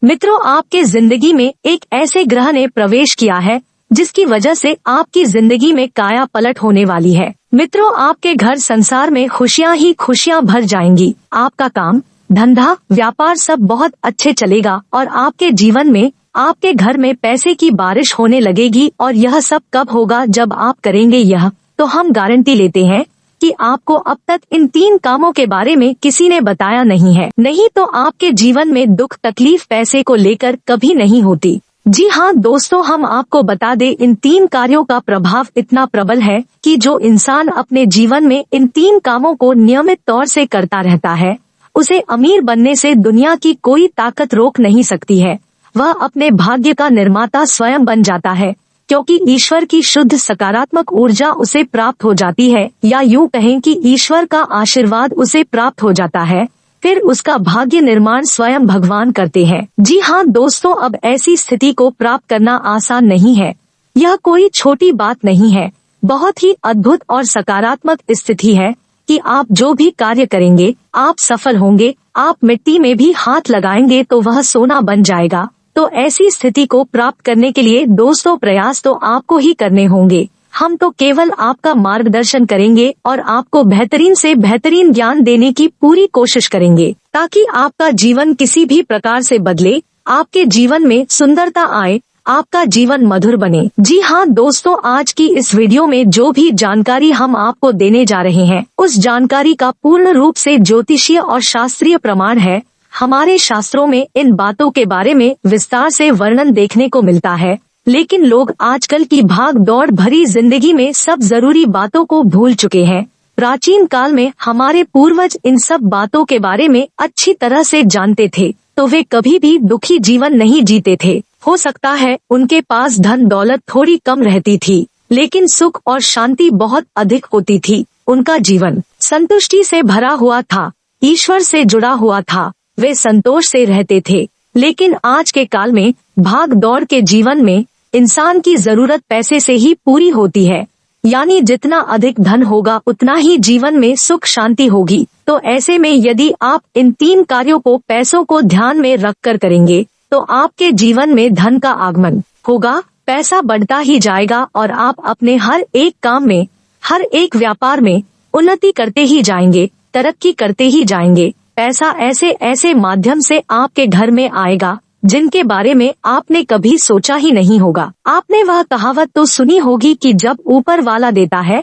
मित्रों, आपके जिंदगी में एक ऐसे ग्रह ने प्रवेश किया है जिसकी वजह से आपकी जिंदगी में काया पलट होने वाली है। मित्रों, आपके घर संसार में खुशियां ही खुशियां भर जाएंगी। आपका काम, धंधा, व्यापार सब बहुत अच्छे चलेगा और आपके जीवन में, आपके घर में पैसे की बारिश होने लगेगी। और यह सब कब होगा? जब आप करेंगे यह, तो हम गारंटी लेते हैं कि आपको अब तक इन 3 कामों के बारे में किसी ने बताया नहीं है। नहीं तो आपके जीवन में दुख तकलीफ पैसे को लेकर कभी नहीं होती। जी हाँ दोस्तों, हम आपको बता दें, इन 3 कार्यों का प्रभाव इतना प्रबल है कि जो इंसान अपने जीवन में इन 3 कामों को नियमित तौर से करता रहता है, उसे अमीर बनने से दुनिया की कोई ताकत रोक नहीं सकती है। वह अपने भाग्य का निर्माता स्वयं बन जाता है, क्योंकि ईश्वर की शुद्ध सकारात्मक ऊर्जा उसे प्राप्त हो जाती है, या यूँ कहें कि ईश्वर का आशीर्वाद उसे प्राप्त हो जाता है। फिर उसका भाग्य निर्माण स्वयं भगवान करते हैं। जी हाँ दोस्तों, अब ऐसी स्थिति को प्राप्त करना आसान नहीं है। यह कोई छोटी बात नहीं है, बहुत ही अद्भुत और सकारात्मक स्थिति है कि आप जो भी कार्य करेंगे आप सफल होंगे। आप मिट्टी में भी हाथ लगाएंगे तो वह सोना बन जाएगा। तो ऐसी स्थिति को प्राप्त करने के लिए दोस्तों प्रयास तो आपको ही करने होंगे। हम तो केवल आपका मार्गदर्शन करेंगे और आपको बेहतरीन से बेहतरीन ज्ञान देने की पूरी कोशिश करेंगे, ताकि आपका जीवन किसी भी प्रकार से बदले, आपके जीवन में सुंदरता आए, आपका जीवन मधुर बने। जी हाँ दोस्तों, आज की इस वीडियो में जो भी जानकारी हम आपको देने जा रहे हैं, उस जानकारी का पूर्ण रूप से ज्योतिषीय और शास्त्रीय प्रमाण है। हमारे शास्त्रों में इन बातों के बारे में विस्तार से वर्णन देखने को मिलता है, लेकिन लोग आजकल की भाग दौड़ भरी जिंदगी में सब जरूरी बातों को भूल चुके हैं। प्राचीन काल में हमारे पूर्वज इन सब बातों के बारे में अच्छी तरह से जानते थे, तो वे कभी भी दुखी जीवन नहीं जीते थे। हो सकता है उनके पास धन दौलत थोड़ी कम रहती थी, लेकिन सुख और शांति बहुत अधिक होती थी। उनका जीवन संतुष्टि से भरा हुआ था, ईश्वर से जुड़ा हुआ था, वे संतोष से रहते थे। लेकिन आज के काल में भाग दौड़ के जीवन में इंसान की जरूरत पैसे से ही पूरी होती है, यानी जितना अधिक धन होगा उतना ही जीवन में सुख शांति होगी। तो ऐसे में यदि आप इन 3 कार्यों को, पैसों को ध्यान में रखकर करेंगे, तो आपके जीवन में धन का आगमन होगा, पैसा बढ़ता ही जाएगा और आप अपने हर एक काम में, हर एक व्यापार में उन्नति करते ही जाएंगे, तरक्की करते ही जाएंगे। पैसा ऐसे ऐसे माध्यम से आपके घर में आएगा जिनके बारे में आपने कभी सोचा ही नहीं होगा। आपने वह कहावत तो सुनी होगी कि जब ऊपर वाला देता है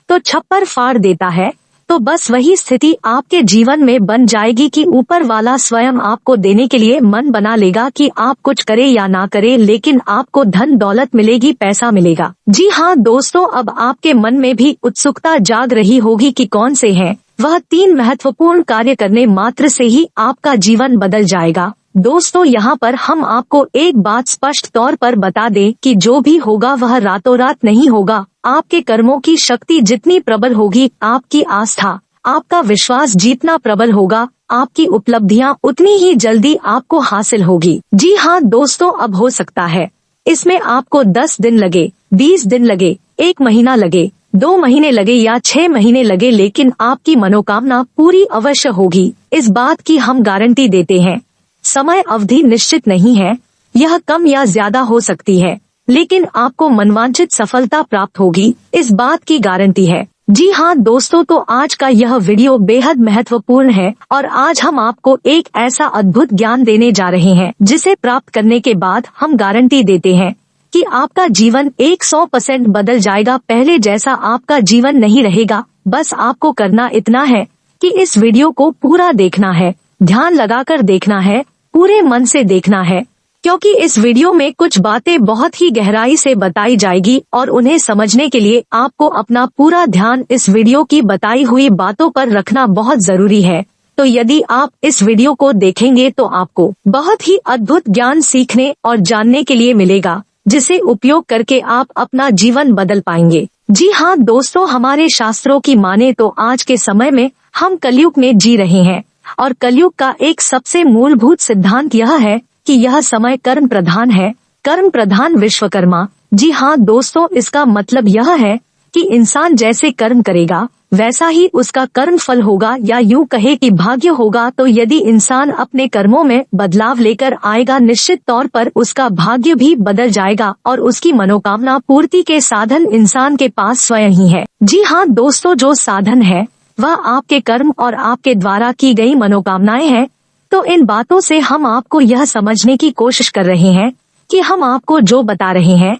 तो छप्पर फाड़ देता है। तो बस वही स्थिति आपके जीवन में बन जाएगी कि ऊपर वाला स्वयं आपको देने के लिए मन बना लेगा कि आप कुछ करे या ना करे, लेकिन आपको धन दौलत मिलेगी, पैसा मिलेगा। जी हाँ दोस्तों, अब आपके मन में भी उत्सुकता जाग रही होगी कि कौन से हैं वह 3 महत्वपूर्ण कार्य करने मात्र से ही आपका जीवन बदल जाएगा। दोस्तों, यहाँ पर हम आपको एक बात स्पष्ट तौर पर बता दें कि जो भी होगा वह रातों रात नहीं होगा। आपके कर्मों की शक्ति जितनी प्रबल होगी, आपकी आस्था, आपका विश्वास जितना प्रबल होगा, आपकी उपलब्धियाँ उतनी ही जल्दी आपको हासिल होगी। जी हाँ दोस्तों, अब हो सकता है इसमें आपको 10 दिन लगे, 20 दिन लगे, 1 महीना लगे, 2 महीने लगे या 6 महीने लगे, लेकिन आपकी मनोकामना पूरी अवश्य होगी। इस बात की हम गारंटी देते हैं। समय अवधि निश्चित नहीं है, यह कम या ज्यादा हो सकती है, लेकिन आपको मनवांछित सफलता प्राप्त होगी, इस बात की गारंटी है। जी हाँ दोस्तों, तो आज का यह वीडियो बेहद महत्वपूर्ण है और आज हम आपको एक ऐसा अद्भुत ज्ञान देने जा रहे हैं जिसे प्राप्त करने के बाद हम गारंटी देते हैं कि आपका जीवन 100% बदल जाएगा। पहले जैसा आपका जीवन नहीं रहेगा। बस आपको करना इतना है कि इस वीडियो को पूरा देखना है, ध्यान लगाकर देखना है, पूरे मन से देखना है, क्योंकि इस वीडियो में कुछ बातें बहुत ही गहराई से बताई जाएगी और उन्हें समझने के लिए आपको अपना पूरा ध्यान इस वीडियो की बताई हुई बातों पर रखना बहुत जरूरी है। तो यदि आप इस वीडियो को देखेंगे तो आपको बहुत ही अद्भुत ज्ञान सीखने और जानने के लिए मिलेगा, जिसे उपयोग करके आप अपना जीवन बदल पाएंगे। जी हाँ दोस्तों, हमारे शास्त्रों की माने तो आज के समय में हम कलयुग में जी रहे हैं और कलयुग का एक सबसे मूलभूत सिद्धांत यह है कि यह समय कर्म प्रधान है, कर्म प्रधान विश्वकर्मा। जी हाँ दोस्तों, इसका मतलब यह है कि इंसान जैसे कर्म करेगा वैसा ही उसका कर्म फल होगा, या यूं कहे कि भाग्य होगा। तो यदि इंसान अपने कर्मों में बदलाव लेकर आएगा, निश्चित तौर पर उसका भाग्य भी बदल जाएगा और उसकी मनोकामना पूर्ति के साधन इंसान के पास स्वयं ही है। जी हाँ दोस्तों, जो साधन है वह आपके कर्म और आपके द्वारा की गई मनोकामनाएं हैं। तो इन बातों से हम आपको यह समझने की कोशिश कर रहे हैं कि हम आपको जो बता रहे हैं,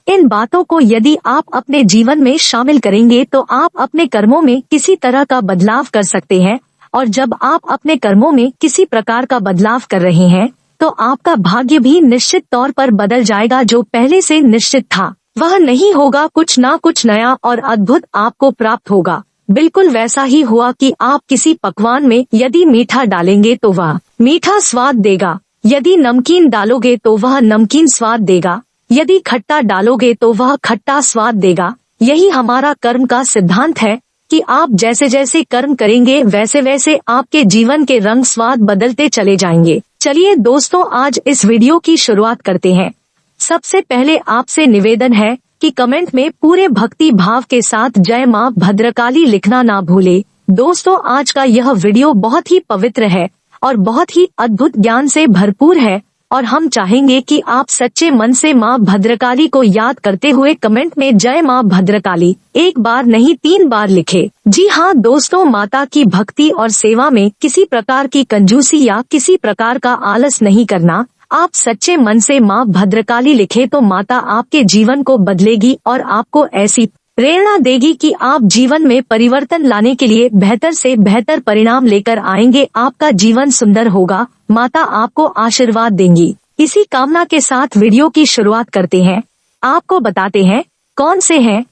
इन बातों को यदि आप अपने जीवन में शामिल करेंगे तो आप अपने कर्मों में किसी तरह का बदलाव कर सकते हैं। और जब आप अपने कर्मों में किसी प्रकार का बदलाव कर रहे हैं तो आपका भाग्य भी निश्चित तौर पर बदल जाएगा। जो पहले से निश्चित था वह नहीं होगा, कुछ ना कुछ नया और अद्भुत आपको प्राप्त होगा। बिल्कुल वैसा ही हुआ कि आप किसी पकवान में यदि मीठा डालेंगे तो वह मीठा स्वाद देगा, यदि नमकीन डालोगे तो वह नमकीन स्वाद देगा, यदि खट्टा डालोगे तो वह खट्टा स्वाद देगा। यही हमारा कर्म का सिद्धांत है कि आप जैसे जैसे कर्म करेंगे वैसे वैसे आपके जीवन के रंग स्वाद बदलते चले जाएंगे। चलिए दोस्तों, आज इस वीडियो की शुरुआत करते हैं। सबसे पहले आपसे निवेदन है कि कमेंट में पूरे भक्ति भाव के साथ जय मां भद्रकाली लिखना ना भूले। दोस्तों, आज का यह वीडियो बहुत ही पवित्र है और बहुत ही अद्भुत ज्ञान से भरपूर है और हम चाहेंगे कि आप सच्चे मन से मां भद्रकाली को याद करते हुए कमेंट में जय मां भद्रकाली एक बार नहीं 3 बार लिखे। जी हाँ दोस्तों, माता की भक्ति और सेवा में किसी प्रकार की कंजूसी या किसी प्रकार का आलस नहीं करना। आप सच्चे मन से मां भद्रकाली लिखे तो माता आपके जीवन को बदलेगी और आपको ऐसी प्रेरणा देगी कि आप जीवन में परिवर्तन लाने के लिए बेहतर से बेहतर परिणाम लेकर आएंगे। आपका जीवन सुंदर होगा, माता आपको आशीर्वाद देंगी। इसी कामना के साथ वीडियो की शुरुआत करते हैं। आपको बताते हैं कौन से हैं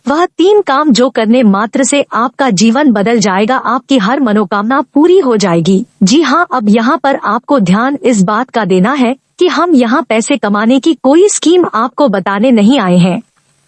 वह 3 काम जो करने मात्र से आपका जीवन बदल जाएगा, आपकी हर मनोकामना पूरी हो जाएगी। जी हाँ, अब यहाँ पर आपको ध्यान इस बात का देना है कि हम यहाँ पैसे कमाने की कोई स्कीम आपको बताने नहीं आए हैं।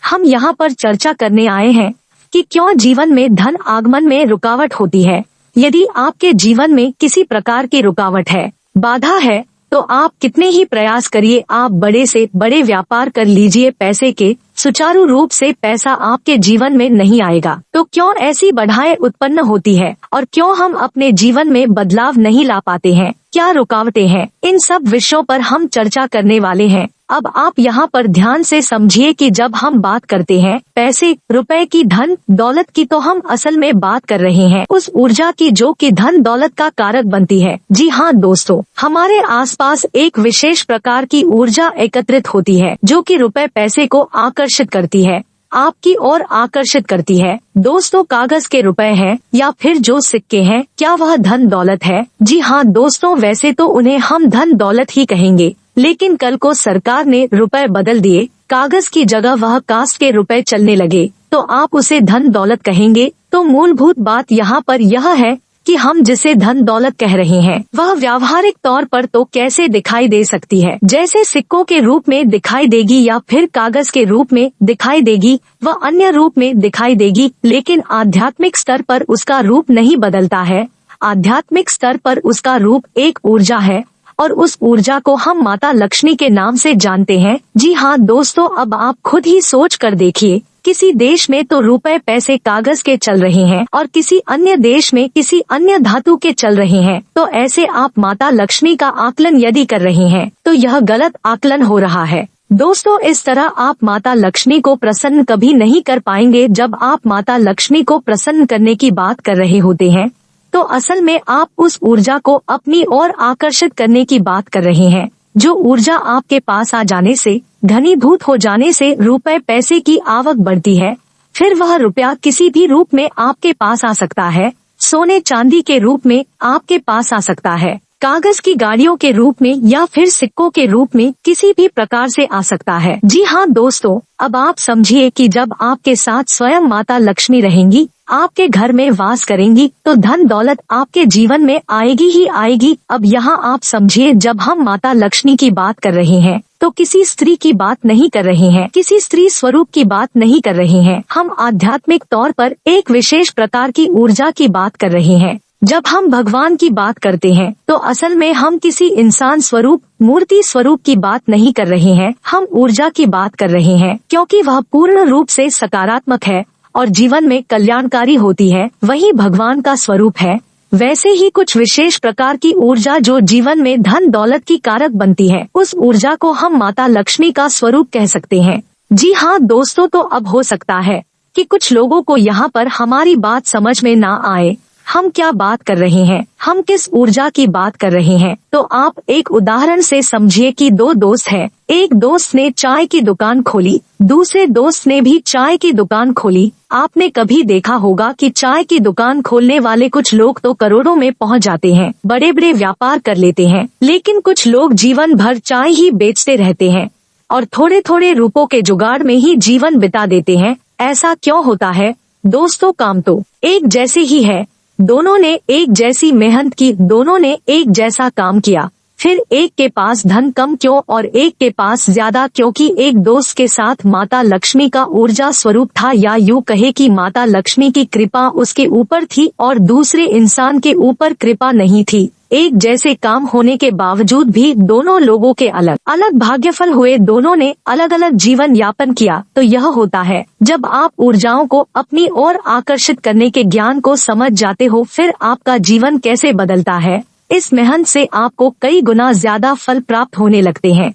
हम यहाँ पर चर्चा करने आए हैं कि क्यों जीवन में धन आगमन में रुकावट होती है। यदि आपके जीवन में किसी प्रकार की रुकावट है, बाधा है, तो आप कितने ही प्रयास करिए, आप बड़े से बड़े व्यापार कर लीजिए, पैसे के सुचारू रूप से पैसा आपके जीवन में नहीं आएगा। तो क्यों ऐसी बाधाएं उत्पन्न होती है और क्यों हम अपने जीवन में बदलाव नहीं ला पाते हैं, क्या रुकावटें हैं, इन सब विषयों पर हम चर्चा करने वाले हैं। अब आप यहाँ पर ध्यान से समझिए कि जब हम बात करते हैं पैसे रुपए की, धन दौलत की, तो हम असल में बात कर रहे हैं उस ऊर्जा की जो कि धन दौलत का कारक बनती है। जी हाँ दोस्तों, हमारे आसपास एक विशेष प्रकार की ऊर्जा एकत्रित होती है जो कि रुपए पैसे को आकर्षित करती है, आपकी ओर आकर्षित करती है। दोस्तों, कागज के रुपए हैं या फिर जो सिक्के हैं, क्या वह धन दौलत है? जी हाँ दोस्तों, वैसे तो उन्हें हम धन दौलत ही कहेंगे, लेकिन कल को सरकार ने रुपए बदल दिए, कागज की जगह वह कास्ट के रुपए चलने लगे, तो आप उसे धन दौलत कहेंगे। तो मूलभूत बात यहाँ पर यह है कि हम जिसे धन दौलत कह रहे हैं वह व्यावहारिक तौर पर तो कैसे दिखाई दे सकती है, जैसे सिक्कों के रूप में दिखाई देगी या फिर कागज के रूप में दिखाई देगी, वह अन्य रूप में दिखाई देगी, लेकिन आध्यात्मिक स्तर पर उसका रूप नहीं बदलता है। आध्यात्मिक स्तर पर उसका रूप एक ऊर्जा है और उस ऊर्जा को हम माता लक्ष्मी के नाम से जानते हैं। जी हाँ दोस्तों, अब आप खुद ही सोच कर देखिए, किसी देश में तो रुपए पैसे कागज के चल रहे हैं और किसी अन्य देश में किसी अन्य धातु के चल रहे हैं। तो ऐसे आप माता लक्ष्मी का आकलन यदि कर रहे हैं तो यह गलत आकलन हो रहा है। दोस्तों, इस तरह आप माता लक्ष्मी को प्रसन्न कभी नहीं कर पाएंगे। जब आप माता लक्ष्मी को प्रसन्न करने की बात कर रहे होते हैं तो असल में आप उस ऊर्जा को अपनी ओर आकर्षित करने की बात कर रहे हैं। जो ऊर्जा आपके पास आ जाने से, घनीभूत हो जाने से रुपए पैसे की आवक बढ़ती है, फिर वह रुपया किसी भी रूप में आपके पास आ सकता है, सोने चांदी के रूप में आपके पास आ सकता है, कागज की गाड़ियों के रूप में या फिर सिक्कों के रूप में किसी भी प्रकार से आ सकता है। जी हाँ दोस्तों, अब आप समझिए कि जब आपके साथ स्वयं माता लक्ष्मी रहेंगी, आपके घर में वास करेंगी, तो धन दौलत आपके जीवन में आएगी ही आएगी। अब यहाँ आप समझिए, जब हम माता लक्ष्मी की बात कर रहे हैं तो किसी स्त्री की बात नहीं कर रहे हैं, किसी स्त्री स्वरूप की बात नहीं कर रहे हैं, हम आध्यात्मिक तौर पर एक विशेष प्रकार की ऊर्जा की बात कर रहे हैं। जब हम भगवान की बात करते हैं तो असल में हम किसी इंसान स्वरूप, मूर्ति स्वरूप की बात नहीं कर रहे हैं, हम ऊर्जा की बात कर रहे हैं, क्योंकि वह पूर्ण रूप से सकारात्मक है और जीवन में कल्याणकारी होती है वही भगवान का स्वरूप है। वैसे ही कुछ विशेष प्रकार की ऊर्जा जो जीवन में धन दौलत की कारक बनती है, उस ऊर्जा को हम माता लक्ष्मी का स्वरूप कह सकते हैं। जी हाँ दोस्तों, तो अब हो सकता है कि कुछ लोगों को यहाँ पर हमारी बात समझ में ना आए, हम क्या बात कर रहे हैं, हम किस ऊर्जा की बात कर रहे हैं। तो आप एक उदाहरण से समझिए कि दो दोस्त हैं। एक दोस्त ने चाय की दुकान खोली, दूसरे दोस्त ने भी चाय की दुकान खोली। आपने कभी देखा होगा कि चाय की दुकान खोलने वाले कुछ लोग तो करोड़ों में पहुंच जाते हैं, बड़े बड़े व्यापार कर लेते हैं, लेकिन कुछ लोग जीवन भर चाय ही बेचते रहते हैं और थोड़े थोड़े रुपयों के जुगाड़ में ही जीवन बिता देते हैं। ऐसा क्यों होता है दोस्तों? काम तो एक जैसे ही है, दोनों ने एक जैसी मेहनत की, दोनों ने एक जैसा काम किया, फिर एक के पास धन कम क्यों और एक के पास ज्यादा? क्योंकि एक दोस्त के साथ माता लक्ष्मी का ऊर्जा स्वरूप था, या यूँ कहे कि माता लक्ष्मी की कृपा उसके ऊपर थी और दूसरे इंसान के ऊपर कृपा नहीं थी। एक जैसे काम होने के बावजूद भी दोनों लोगों के अलग अलग भाग्यफल हुए, दोनों ने अलग अलग जीवन यापन किया। तो यह होता है जब आप ऊर्जाओं को अपनी ओर आकर्षित करने के ज्ञान को समझ जाते हो, फिर आपका जीवन कैसे बदलता है। इस मेहनत से आपको कई गुना ज्यादा फल प्राप्त होने लगते हैं।